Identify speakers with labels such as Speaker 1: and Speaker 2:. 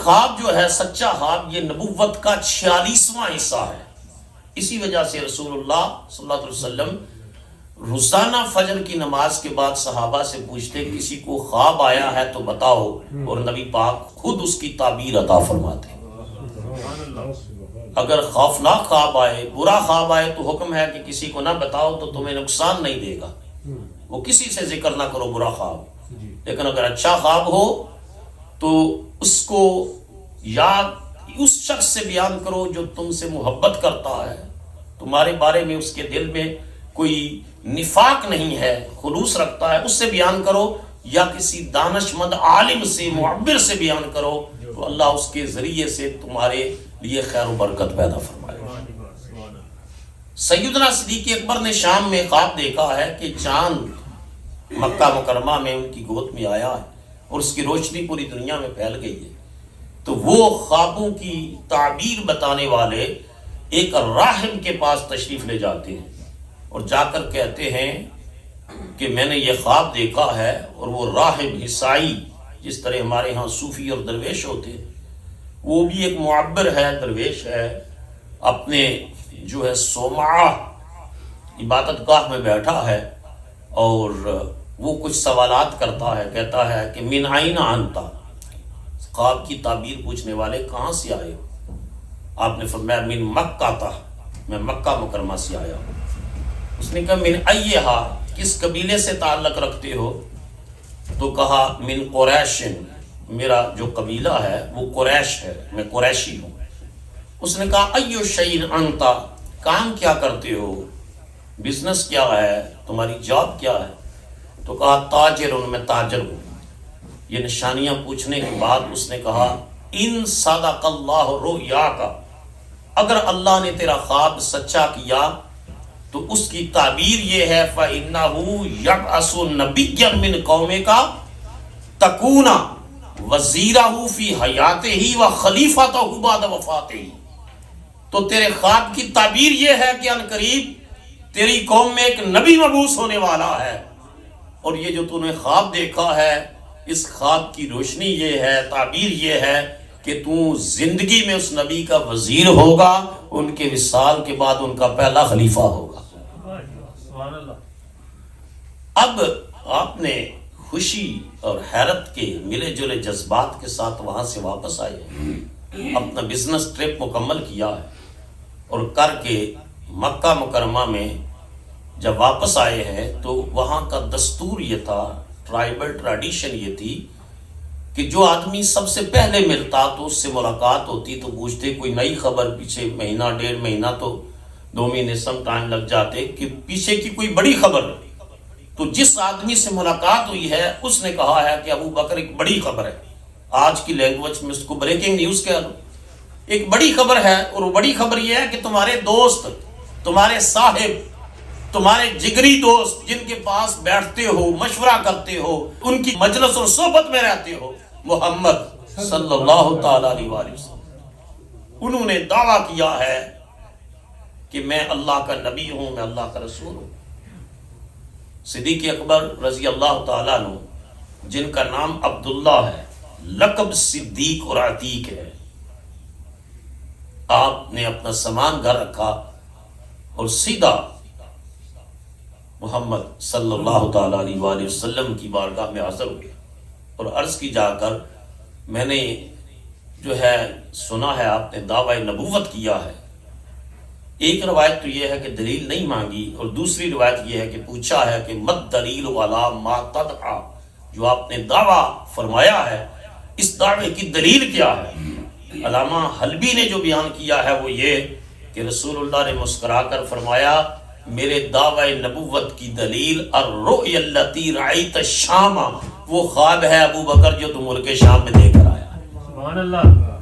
Speaker 1: خواب جو ہے سچا خواب یہ نبوت کا 46واں حصہ ہے. اسی وجہ سے رسول اللہ صلی اللہ علیہ وسلم روزانہ فجر کی نماز کے بعد صحابہ سے پوچھتے کسی کو خواب آیا ہے تو بتاؤ، اور نبی پاک خود اس کی تعبیر عطا فرماتے. اگر خوفناک خواب آئے، برا خواب آئے تو حکم ہے کہ کسی کو نہ بتاؤ تو تمہیں نقصان نہیں دے گا، وہ کسی سے ذکر نہ کرو برا خواب. لیکن اگر اچھا خواب ہو تو اس کو یاد اس شخص سے بیان کرو جو تم سے محبت کرتا ہے، تمہارے بارے میں اس کے دل میں کوئی نفاق نہیں ہے، خلوص رکھتا ہے، اس سے بیان کرو، یا کسی دانش مند عالم سے معبر سے بیان کرو تو اللہ اس کے ذریعے سے تمہارے لیے خیر و برکت پیدا فرمائے. سیدنا صدیق اکبر نے شام میں خواب دیکھا ہے کہ چاند مکہ مکرمہ میں ان کی گود میں آیا ہے اور اس کی روشنی پوری دنیا میں پھیل گئی ہے. تو وہ خوابوں کی تعبیر بتانے والے ایک راہب کے پاس تشریف لے جاتے ہیں اور جا کر کہتے ہیں کہ میں نے یہ خواب دیکھا ہے. اور وہ راہب عیسائی، جس طرح ہمارے ہاں صوفی اور درویش ہوتے ہیں، وہ بھی ایک معبر ہے، درویش ہے، اپنے جو ہے صومعہ عبادت گاہ میں بیٹھا ہے اور وہ کچھ سوالات کرتا ہے. کہتا ہے کہ من عین انت، خواب کی تعبیر پوچھنے والے کہاں سے آئے ہو؟ آپ نے فرمایا من مکہ تھا، میں مکہ مکرمہ سے آیا ہوں. اس نے کہا من ایہا، کس قبیلے سے تعلق رکھتے ہو؟ تو کہا من قریش، میرا جو قبیلہ ہے وہ قریش ہے، میں قریشی ہوں. اس نے کہا ایو شیء انت، کام کیا کرتے ہو، بزنس کیا ہے، تمہاری جاب کیا ہے؟ تو کہا تاجر، میں تاجر ہوں. یہ نشانیاں پوچھنے کے بعد اس نے کہا ان صدق اللہ رؤیاک، اگر اللہ نے تیرا خواب سچا کیا تو اس کی تعبیر یہ ہے فَإِنَّهُ يَبْعَثُ نَبِيًّا مِّن قَوْمِكَ تَكُونَ وَزِيرَهُ فِي حَيَاتِهِ وَخَلِيفَتَهُ بَعْدَ وَفَاتِهِ. تو تیرے خواب کی تعبیر یہ ہے کہ عنقریب تیری قوم میں ایک نبی مبعوث ہونے والا ہے، اور یہ جو تو نے خواب دیکھا ہے اس خواب کی روشنی یہ ہے، تعبیر یہ ہے کہ تو زندگی میں اس نبی کا وزیر ہوگا، ان کے وصال کے بعد ان کا پہلا خلیفہ ہوگا. اب آپ نے خوشی اور حیرت کے ملے جلے جذبات کے ساتھ وہاں سے واپس آئے ہیں، اپنا بزنس ٹرپ مکمل کیا ہے، اور کر کے مکہ مکرمہ میں جب واپس آئے ہیں تو وہاں کا دستور یہ تھا، ٹرائبل ٹریڈیشن یہ تھی کہ جو آدمی سب سے پہلے ملتا تو اس سے ملاقات ہوتی تو پوچھتے کوئی نئی خبر، پیچھے مہینہ ڈیڑھ مہینہ تو 2 مہینے سم ٹائم لگ جاتے کہ پیچھے کی کوئی بڑی خبر. تو جس آدمی سے ملاقات ہوئی ہے اس نے کہا ہے کہ ابو بکر ایک بڑی خبر ہے، آج کی لینگویج میں اس کو بریکنگ نیوز کہہ لو، ایک بڑی خبر ہے. اور وہ بڑی خبر یہ ہے کہ تمہارے دوست، تمہارے صاحب، تمہارے جگری دوست جن کے پاس بیٹھتے ہو، مشورہ کرتے ہو، ان کی مجلس اور صحبت میں رہتے ہو، محمد صلی اللہ تعالی علیہ وآلہ وسلم، انہوں نے دعویٰ کیا ہے کہ میں اللہ کا نبی ہوں، میں اللہ کا رسول ہوں. صدیق اکبر رضی اللہ تعالیٰ عنہ، جن کا نام عبداللہ ہے، لقب صدیق اور عتیق ہے، آپ نے اپنا سامان گھر رکھا اور سیدھا محمد صلی اللہ تعالیٰ علیہ وآلہ وسلم کی بارگاہ میں حاضر ہوئے اور عرض کی جا کر میں نے جو ہے سنا ہے آپ نے دعوی نبوت کیا ہے. ایک روایت تو یہ ہے کہ دلیل نہیں مانگی، اور دوسری روایت یہ ہے کہ پوچھا ہے کہ مد دلیل والا ما تدعا، جو آپ نے دعویٰ فرمایا ہے اس دعوے کی دلیل کیا ہے؟ علامہ حلبی نے جو بیان کیا ہے وہ یہ کہ رسول اللہ نے مسکرا کر فرمایا میرے دعوی نبوت کی دلیل الرؤیا التی رأیت الشام، وہ خواب ہے ابو بکر جو تم ملک شام میں دے کر آیا. سبحان اللہ.